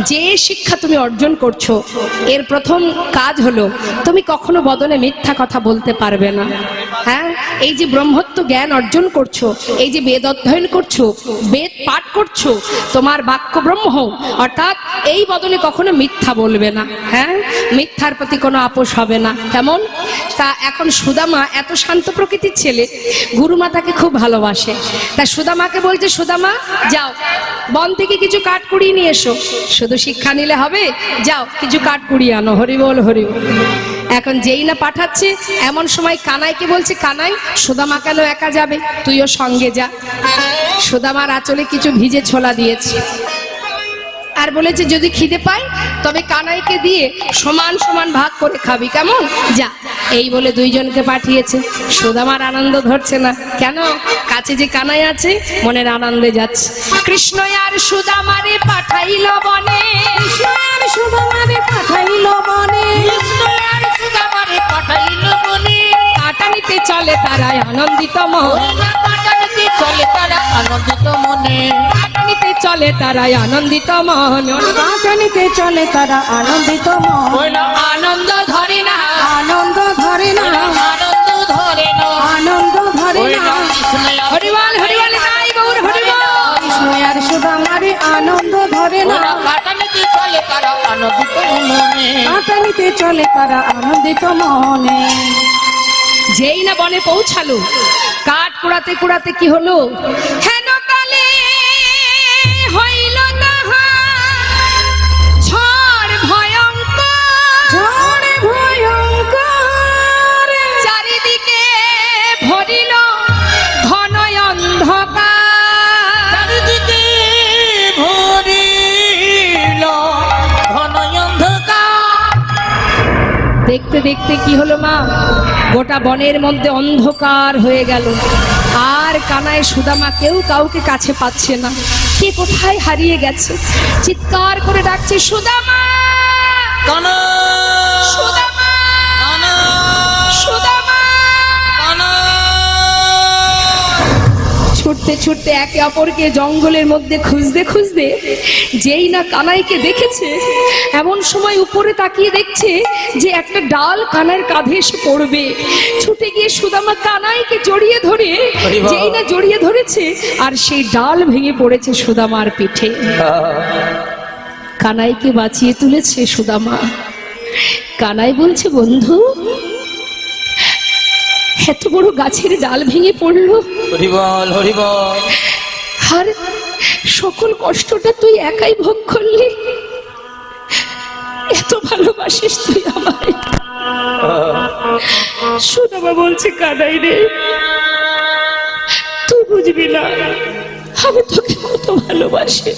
যে শিক্ষা তুমি অর্জন করছো, এর প্রথম কাজ হলো তুমি কখনো বদনে মিথ্যা কথা বলতে পারবে না। হ্যাঁ, এই যে ব্রহ্মত্ব জ্ঞান অর্জন করছো, এই যে বেদ অধ্যয়ন করছো, বেদ পাঠ করছো, তোমার বাক্য ব্রহ্ম, অর্থাৎ এই বদলে কখনো মিথ্যা বলবে না। হ্যাঁ, মিথ্যার প্রতি কোনো আপোষ হবে না। কেমন? তা এখন সুদামা এত শান্ত প্রকৃতির ছেলে, গুরুমা তাকে খুব ভালোবাসে। তা সুদামাকে বলছে, সুদামা যাও, বন থেকে কিছু কাঠ কুড়িয়ে নিয়ে এসো। শুধু শিক্ষা নিলে হবে? যাও কিছু কাঠ কুড়িয়ে আনো। হরি বল হরি বল। এখন যেই না পাঠাচ্ছে, এমন সময় কানাইকে বলছে, কানাই, সুদামা কেন একা যাবে, তুইও সঙ্গে যা। সুদামার আঁচলে কিছু ভিজে ছোলা দিয়েছে, আর বলেছে যদি খিদে পাই তবে কানাইকে দিয়ে সমান সমান ভাগ করে খাবি, কেমন? যা। এই বলে দুইজনকে পাঠিয়েছে। সুদামার আনন্দ ধরছে না, কেন? কাছে যে কানাই আছে, মনের আনন্দে যাচ্ছে। কৃষ্ণ আর সুদামারে পাঠাইল বনে, সুদামারে পাঠাইল বনে, সুদামারে পাঠাইল বনে। কাটানিতে চলে তারাই আনন্দিত মন, কাটানিতে চলে তারা আনন্দিত মনে, কাটানিতে চলে তারাই আনন্দিত মন, কাটানিতে চলে তারা আনন্দিত মন। আনন্দ ধরে না, আনন্দ ধরে না, আনন্দ ধরে না, আনন্দ ধরে না। হরিবল হরিবল, নাই গৌর হরিবল। কৃষ্ণ আর সুদামারে আনন্দ ধরে না, কাটানিতে চলে তারা আনন্দিত মনে, কাটানিতে চলে তারা আনন্দিত মনে। যেই না বনে পৌঁছালো, কাঠ কুড়াতে কুড়াতে কি হলো, হেন কালে হইল তাহার ঝড় ভয়ঙ্কর, ঝড় ভয়ঙ্কর, চারিদিকে ভরিল ঘন অন্ধকার, চারিদিকে ভরিল ঘন অন্ধকার। দেখতে দেখতে কি হলো মা, গোটা বনের মধ্যে অন্ধকার হয়ে গেল। আর কানাই সুদামা কেউ কাউকে কাছে পাচ্ছে না, কে কোথায় হারিয়ে গেছে। চিৎকার করে ডাকছে, সুদামা, সুদামা, সুদামা। ছুটতে ছুটতে একে অপরকে জঙ্গলের মধ্যে খুঁজতে খুঁজতে যেই না কানাইকে দেখেছে, এমন সময় উপরে তাকিয়ে দেখছে যে একটা ডাল কানাইয়ের কাঁধে এসে পড়বে। ছুটে গিয়ে সুদামা কানাইকে জড়িয়ে ধরে, যেই না জড়িয়ে ধরেছে, আর সেই ডাল ভেঙে পড়েছে সুদামার পিঠে। কানাইকে বাঁচিয়ে তুলেছে সুদামা। কানাই বলছে, বন্ধু, এত বড় গাছের ডাল ভেঙে পড়লো, হরিবল হরিবল। আর সকল কষ্টটা তুই একাই ভোগ করলি। এত ভালোবাসিস তুই আমায়। সুদামা বলছে, কানাই রে, তুই বুঝবি না আমি তোকে কত ভালোবাসি।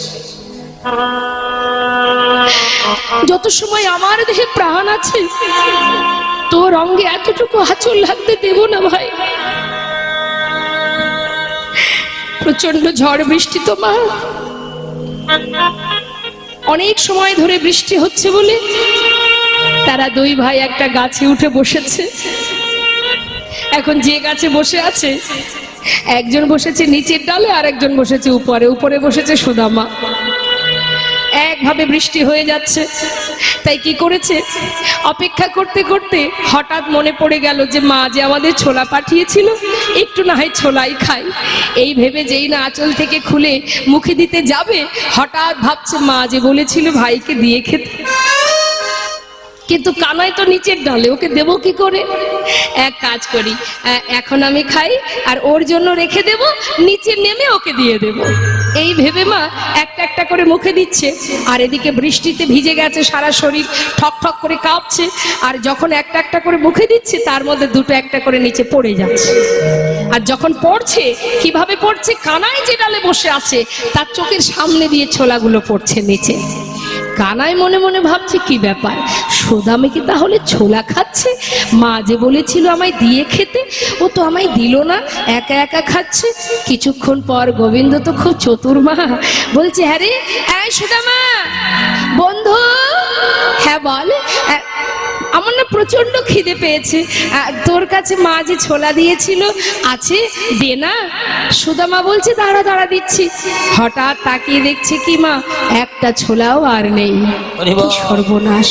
যত সময় আমার দেহে প্রাণ আছে তোর অঙ্গে এতটুকু আঁচল লাগতে দেব না ভাই। প্রচন্ড ঝড় বৃষ্টি তো মা, অনেক সময় ধরে বৃষ্টি হচ্ছে বলে তারা দুই ভাই একটা গাছে উঠে বসেছে। এখন যে গাছে বসে আছে, একজন বসেছে নিচের ডালে আর একজন বসেছে উপরে। উপরে বসেছে সুদামা। একভাবে বৃষ্টি হয়ে যাচ্ছে, তাই কি করেছে, অপেক্ষা করতে করতে হঠাৎ মনে পড়ে গেল যে মা যে আমাদের ছোলা পাঠিয়েছিল, একটু না হয় ছোলাই খাই। এই ভেবে যেই না আঁচল থেকে খুলে মুখে দিতে যাবে, হঠাৎ ভাবছে মা যে বলেছিল ভাইকে দিয়ে খেতে, কিন্তু কানাই তো নিচের ডালে, ওকে দেবো কি করে? এক কাজ করি, এখন আমি খাই আর ওর জন্য রেখে দেব, নিচে নেমে ওকে দিয়ে দেব। এই ভেবে মা একটা একটা করে মুখে দিচ্ছে, আর এদিকে বৃষ্টিতে ভিজে গেছে সারা শরীর, ঠক ঠক করে কাঁপছে। আর যখন একটা একটা করে মুখে দিচ্ছে, তার মধ্যে দুটো একটা করে নিচে পড়ে যাচ্ছে। আর যখন পড়ছে, কিভাবে পড়ছে, কানাই যে ডালে বসে আছে তার চোখের সামনে দিয়ে ছোলাগুলো পড়ছে নিচে। কানাই মনে মনে ভাবছে কি ব্যাপার, সুদামা কি তাহলে ছোলা খাচ্ছে? মা যে বলেছিল আমায় দিয়ে খেতে, ও তো আমায় দিল না, একা একা খাচ্ছে। কিছুক্ষণ পর গোবিন্দ তো খুব চতুর মা, বলছে, হ্যাঁ রে, এই সুদামা বন্ধু, হ্যাঁ বল, আমার না প্রচন্ড খিদে পেয়েছে, তোর কাছে মা যে ছোলা দিয়েছিল আছে, দে না। সুদামা বলছে, দাঁড়া দাঁড়া দিচ্ছি। হঠাৎ তাকিয়ে দেখছে কি মা, একটা ছোলাও আর নেই। কি সর্বনাশ,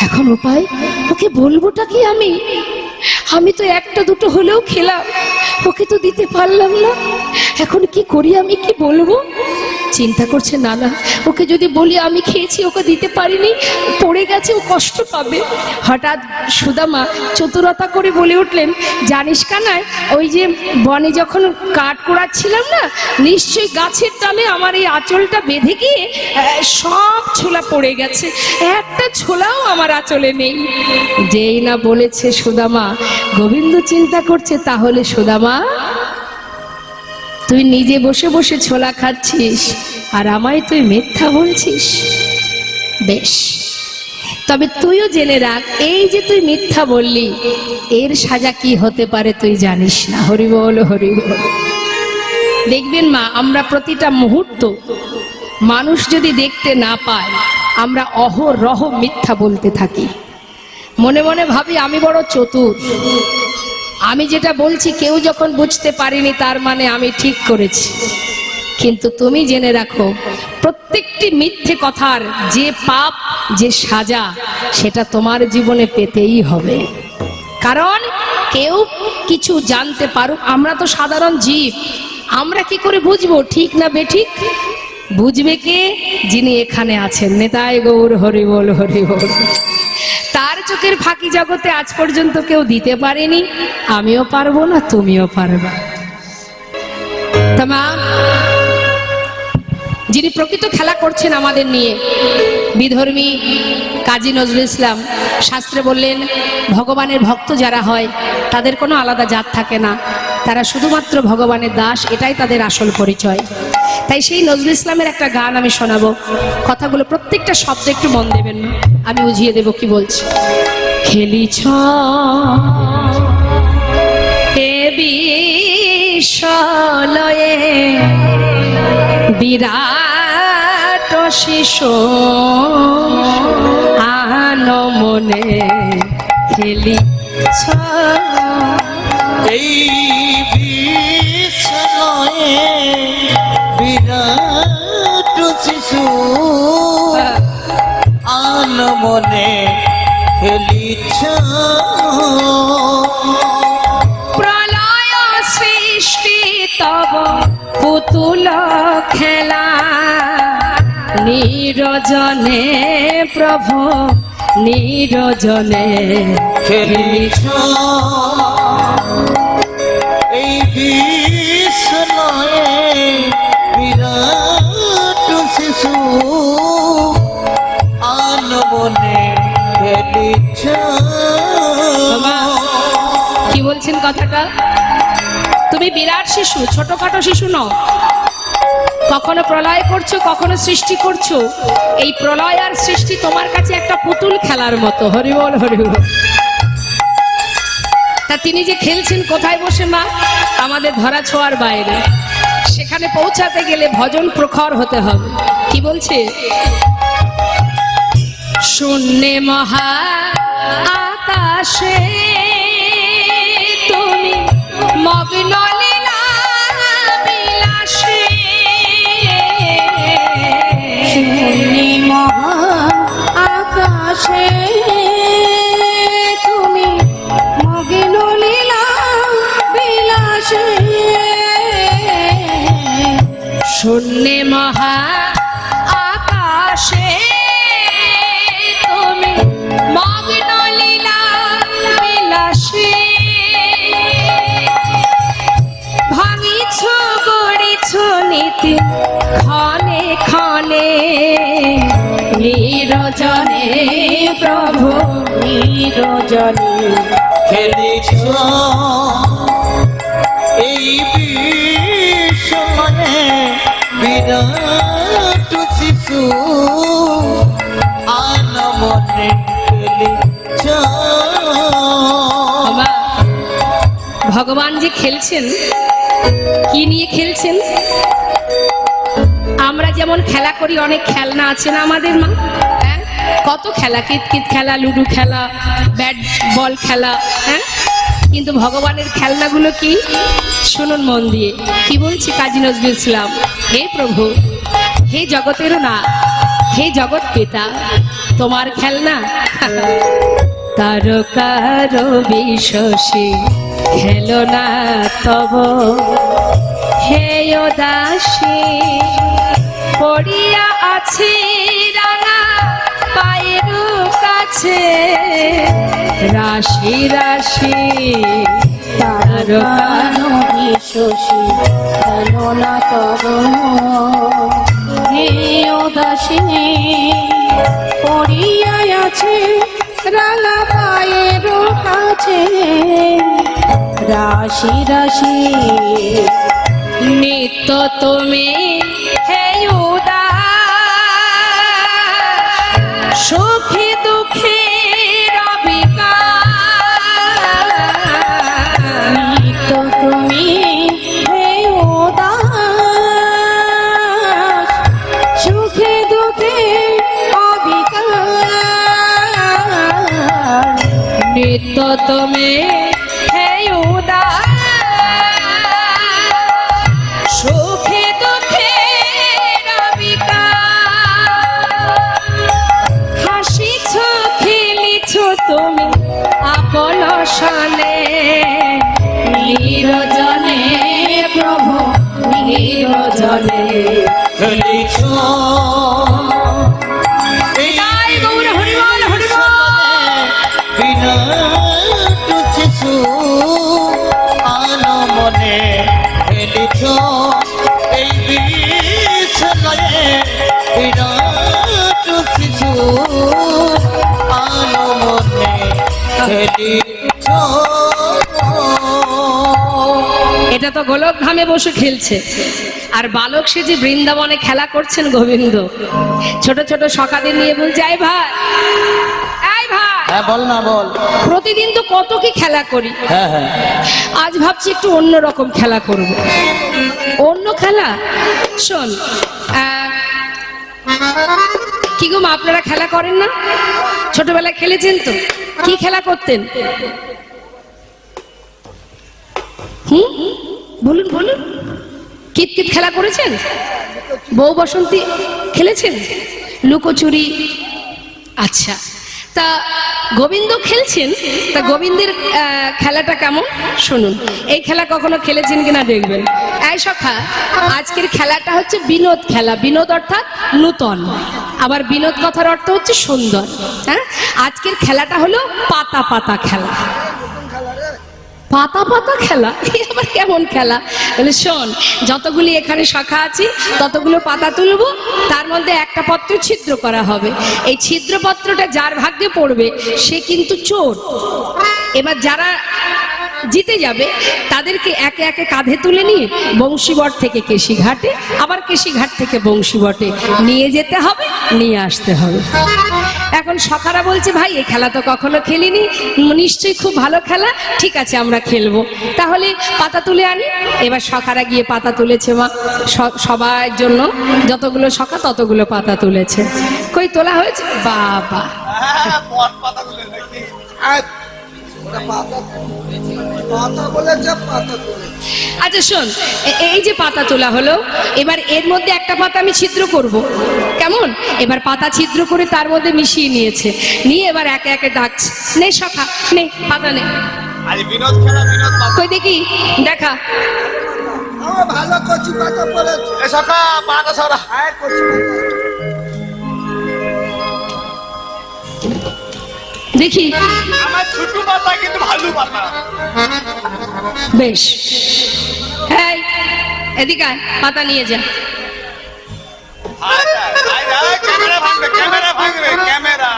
এখন উপায়, ওকে বলবোটা কি? আমি তো একটা দুটো হলেও খেলাম, ওকে তো দিতে পারলাম না। এখন কি করি, আমি কি বলবো? চিন্তা করছে, না না, ওকে যদি বলি আমি খেয়েছি, ওকে দিতে পারিনি, পড়ে গেছে, ও কষ্ট পাবে। হঠাৎ সুদামা চতুরতা করে বলে উঠলেন, জানিস কানাই, ওই যে বনে যখন কাঠ কোড়াচ্ছিলাম না, নিশ্চয়ই গাছের ডালে আমার এই আঁচলটা বেঁধে গিয়ে সব ছোলা পড়ে গেছে, একটা ছোলাও আমার আঁচলে নেই। যেই না বলেছে সুদামা, গোবিন্দ চিন্তা করছে, তাহলে সুদামা তুই নিজে বসে বসে ছোলা খাচ্ছিস আর আমায় তুই মিথ্যা বলছিস? বেশ, তবে তুইও জেনে রাখ, এই যে তুই মিথ্যা বললি, এর সাজা কি হতে পারে তুই জানিস না। হরি বল হরি বল। দেখবেন মা, আমরা প্রতিটা মুহূর্ত মানুষ যদি দেখতে না পায়, আমরা অহরহ মিথ্যা বলতে থাকি। মনে মনে ভাবি আমি বড় চতুর, আমি যেটা বলছি কেউ যখন বুঝতে পারিনি তার মানে আমি ঠিক করেছি। কিন্তু তুমি জেনে রাখো, প্রত্যেকটি মিথ্যে কথার যে পাপ, যে সাজা, সেটা তোমার জীবনে পেতেই হবে। কারণ কেউ কিছু জানতে পারুক, আমরা তো সাধারণ জীব, আমরা কি করে বুঝবো ঠিক না বেঠিক? বুঝবে কে? যিনি এখানে আছেন, নেতাই গৌর হরি বল হরি বল। তার চোখের ফাঁকি জগতে আজ পর্যন্ত কেউ দিতে পারেনি, আমিও পারবো না, তুমিও পারবে। তামাম যিনি প্রকৃত খেলা করছেন আমাদের নিয়ে, বিধর্মী কাজী নজরুল ইসলাম শাস্ত্রে বললেন, ভগবানের ভক্ত যারা হয় তাদের কোনো আলাদা জাত থাকে না, তারা শুধুমাত্র ভগবানের দাস, এটাই তাদের আসল পরিচয়। তাই সেই নজরুল ইসলামের একটা গান আমি শোনাবো, কথাগুলো প্রত্যেকটা শব্দ একটু মন দেবেন, আমি বুঝিয়ে দেব কি বলছি। খেলিছ হে বিশ্বলয়ে বিরাট শিশু আন মনে খেলিছ এই বিশ্বলয়ে বিরাট শিশু আন মনে খেলিছ। প্রলয় সৃষ্টি তব পুতুল খেলা, নিরজনে প্রভু নিরজনে খেলিছ। বিস্ময়ে বিরাট শিশু আনমনে খেলিছ। বাবা, কি বলছেন কথাটা? তুমি বিরাট শিশু, ছোটখাটো শিশু নও। কখনো প্রলয় করছো, কখনো সৃষ্টি করছো। এই প্রলয় আর সৃষ্টি তোমার কাছে একটা পুতুল খেলার মতো। হরিবল হরিবল। তা তিনি যে খেলছেন কোথায় বসে মা? আমাদের ধরা ছোঁয়ার বাইরে। সেখানে পৌঁছাতে গেলে ভজন প্রখর হতে হবে। কি বলছে? শূন্যে মহা আকাশে তুমি মগ্ন লীলা বিলাসে। শূন্যে মহা আকাশে তুমি মগ্ন লীলা বিলাসে। শূন্যে মহা আকাশে তুমি মগ্ন লীলা বিলাসে। ভাঙিছ গড়িছ নীতি ক্ষণে ক্ষণে নিরজনে প্রভু নিরজনে। খেলিছ এই বিস্ময়ে বিরাট শিশু আনমনে খেলিছ। বাবা, ভগবান যে খেলছেন, কি নিয়ে খেলছেন? আমরা যেমন খেলা করি, অনেক খেলনা আছে না আমাদের মা? হ্যাঁ, কত খেলা, কিতকিত খেলা, লুডো খেলা, ব্যাট বল খেলা। হ্যাঁ, কিন্তু ভগবানের খেলনাগুলো কি? শুনুন মন দিয়ে, কি বলছি কাজী নজরুল ইসলাম। হে প্রভু, হে জগতেরও না, হে জগৎ পিতা, তোমার খেলনা তারকার বিশ্বসী খেলনা তব। হে দাসী পড়িয়া আছে রাঙা পায়ের কাছে রাশি রাশি তারকা বিশ্বসী খেলনা তব। হে দাসী পড়িয়া আছে রাঙা পায়ের কাছে রাশি রাশি। নিত্য তুমি হে উদাস সুখে দুঃখে নিত্য তুমি হে উদাস সুখে দুঃখে অবিকার। নিত্য তুমি হে উদাস সুখে দুঃখে হাসিছ খেলিছ তুমি আপন সনে নিরজনে প্রভু নিরজনে। খেলিছ জয় গৌর হরিবল হরিবল। বিরাট শিশু আনমনে খেলিছ এই বিস্ময়ে বিরাট শিশু আনমনে খেলিছ। এটা তো গোলক ধামে বসে খেলছে, আর বালক সে যে বৃন্দাবনে খেলা করছেন গোবিন্দ। ছোট ছোট সখাদের নিয়ে বলছে, আই ভাই, আই ভাই। হ্যাঁ বল না বল। প্রতিদিন তো কত কি খেলা করি, হ্যাঁ হ্যাঁ, আজ ভাবছি একটু অন্য রকম খেলা করব। অন্য খেলা? শোন, কি গো মা, আপনারা খেলা করেন না? ছোটবেলায় খেলেছেন তো? কি খেলা করতেন? বলুন বলুন। কিতকিত খেলা করেছেন? বউ বসন্তী খেলেছেন? লুকোচুরি? আচ্ছা, তা গোবিন্দ খেলছেন, তা গোবিন্দের খেলাটা কেমন শুনুন। এই খেলা কখনো খেলেছেন কিনা দেখবেন। এই সখা, আজকের খেলাটা হচ্ছে বিনোদ খেলা। বিনোদ অর্থাৎ নূতন, আবার বিনোদ কথার অর্থ হচ্ছে সুন্দর। হ্যাঁ, আজকের খেলাটা হলো পাতা পাতা খেলা। পাতা পাতা খেলা, এ আবার কেমন খেলা? বলে শোন, যতগুলি এখানে শাখা আছে ততগুলো পাতা তুলবো, তার মধ্যে একটা পত্র ছিদ্র করা হবে। এই ছিদ্রপত্রটা যার ভাগ্যে পড়বে সে কিন্তু চোর। এবার যারা জিতে যাবে তাদেরকে একে একে কাঁধে তুলে নিয়ে বংশীবট থেকে কেশিঘাটে, আবার কেশিঘাট থেকে বংশীবটে নিয়ে যেতে হবে, নিয়ে আসতে হবে। এখন সখারা বলছে ভাই এই খেলা তো কখনো খেলিনি, নিশ্চয়ই খুব ভালো খেলা, ঠিক আছে আমরা খেলবো, তাহলে পাতা তুলে আনি। এবার সখারা গিয়ে পাতা তুলেছে মা, সবার জন্য যতগুলো সখা ততগুলো পাতা তুলেছে। কই তোলা হয়েছে? বাবা, হ্যাঁ, পট পাতা তুলে নাকি? আর ওরা পাতা পাতা বলেছে, পাতা তুলেছে। আচ্ছা শোন, এই যে পাতা তোলা হলো, এবার এর মধ্যে একটা পাতা আমি ছিদ্র করব, কেমন? এবার পাতা ছিদ্র করে তার মধ্যে মিশিয়ে নিয়েছে, নিয়ে এবার একে একে ডাকছে, নে সখা নে পাতা নে। আজ বিনোদ খেলা, বিনোদ পাতা। কই দেখি, দেখা। আমার ভালো কচি পাতা পড়েছে। এ সখা পাতা সরা। আর কচি পাতা। দেখি, আমার ছোট পাতা কিন্তু ভালো পাতা। বেশ, এই এদিকে আয়, পাতা নিয়ে যা। আয়, আয়, আয়, ক্যামেরা ভাঙবে, ক্যামেরা ভাঙবে, ক্যামেরা।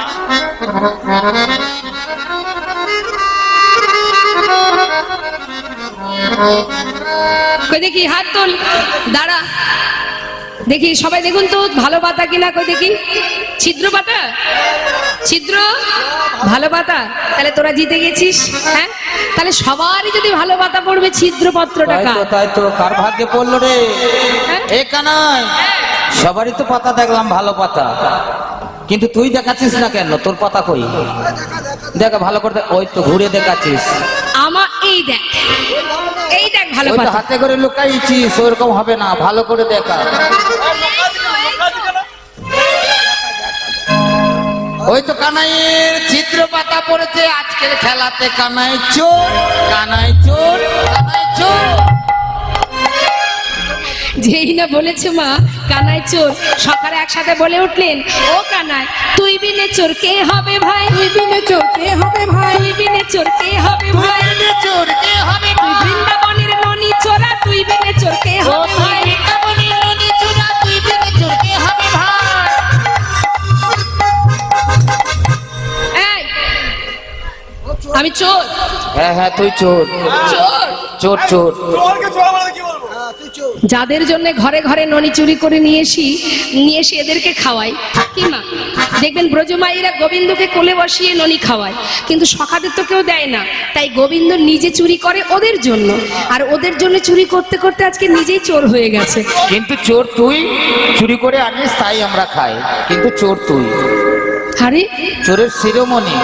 কই দেখি, হাত তোল, দাঁড়া দেখি, সবাই দেখুন তো ভালো পাতা কিনা। কই দেখি, ছিদ্র পাতা, ছিদ্র ভালো পাতা, তাহলে তোরা জিতে গেছিস। হ্যাঁ, তাহলে সবারই যদি ভালো পাতা পড়বে, ছিদ্র পত্রটা তাই তো, কার? তাই তো, কার ভাগ্যে পড়লো রে? হ্যাঁ? এ কানাই, সবারই তো পাতা দেখলাম ভালো পাতা, কিন্তু তুই দেখাচ্ছিস না কেন? তোর পাতা কই? দেখা ভালো করে ওই তো ঘুরে দেখাচ্ছিস। আমার এই দেখ, এই দেখ ভালো ওই তো পাতা। হাতে করে লুকাইছিস, ওরকম হবে না, ভালো করে দেখা। ওই তো কানাইয়ের ছিদ্র পাতা পড়েছে আজকের খেলাতে। কানাই চোর, কানাই চোর, কানাই চোর। যেই না বলেছে মা কানাই চোর, সকালে একসাথে বলে উঠলেন, ও কানাই তুই বিনে চোর কে হবে ভাই? তুই বিনে চোর কে হবে ভাই? তুই বিনে চোর কে হবে ভাই? চোর কে হবে? তুই বৃন্দাবনের ননি চোরা, তুই বিনে চোর কে হবে ভাই? বৃন্দাবনের নদী চূড়া, তুই বিনে চোর কে হবে ভাই? এই, আমি চোর, হ্যাঁ হ্যাঁ, তুই চোর, চোর। চোর চোর। চোরকে চোর বলে কি বলবো? হ্যাঁ, তুই চোর। যাদের জন্য ঘরে ঘরে ননি চুরি করে নিয়ে এসে এদেরকে খাওয়াই, কি মা দেখবেন ব্রজমাইরা গোবিন্দকে কোলে বসিয়ে ননি খাওয়ায়, কিন্তু সখাদের তো কেউ দেয় না, তাই গোবিন্দ নিজে চুরি করে ওদের জন্য, আর ওদের জন্য চুরি করতে করতে আজকে নিজেই চোর হয়ে গেছে। কিন্তু চোর তুই, চুরি করে আনিস তাই আমরা খাই, কিন্তু চোর তুই। আরে চোরের শিরোমণি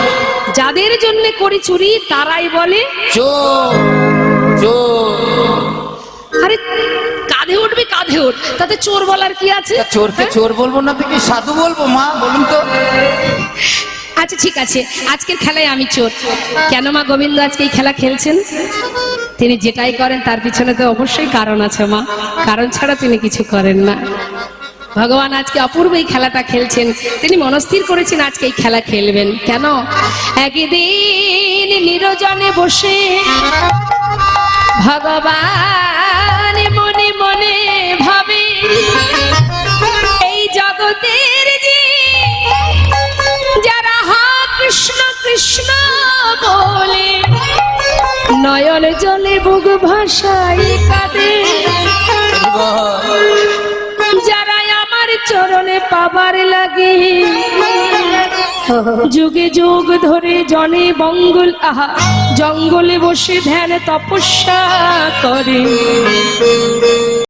যাদের জন্য করি চুরি তারাই বলে চোর, চোর। আরে কাঁধে উঠবে, কাঁধে উঠ, তাতে চোর বলার কি আছে? তা চোরকে চোর বলবো না তো কি সাধু বলবো মা, বলুন তো? আচ্ছা ঠিক আছে, আজকের খেলায় আমি চোর। কেন মা গোবিন্দ আজকে এই খেলা খেলছেন? তিনি যেটাই করেন তার পিছনে তো অবশ্যই কারণ আছে মা, কারণ ছাড়া তিনি কিছু করেন না। ভগবান আজকে অপূর্ব এই খেলাটা খেলছেন, তিনি মনস্থির করেছেন আজকে এই খেলা খেলবেন। কেন? একদিন নিরজনে বসে ভগবান মনে মনে ভাবে, এই জগতের যে যারা হা কৃষ্ণ কৃষ্ণ বলে, নয়ন জলে বুক ভাষায় কাঁদে, যারা আমার চরণে পাবার লাগে, যুগে যুগ ধরে জনে বঙ্গল আহা জঙ্গলে বসে ধ্যান তপস্যা করে,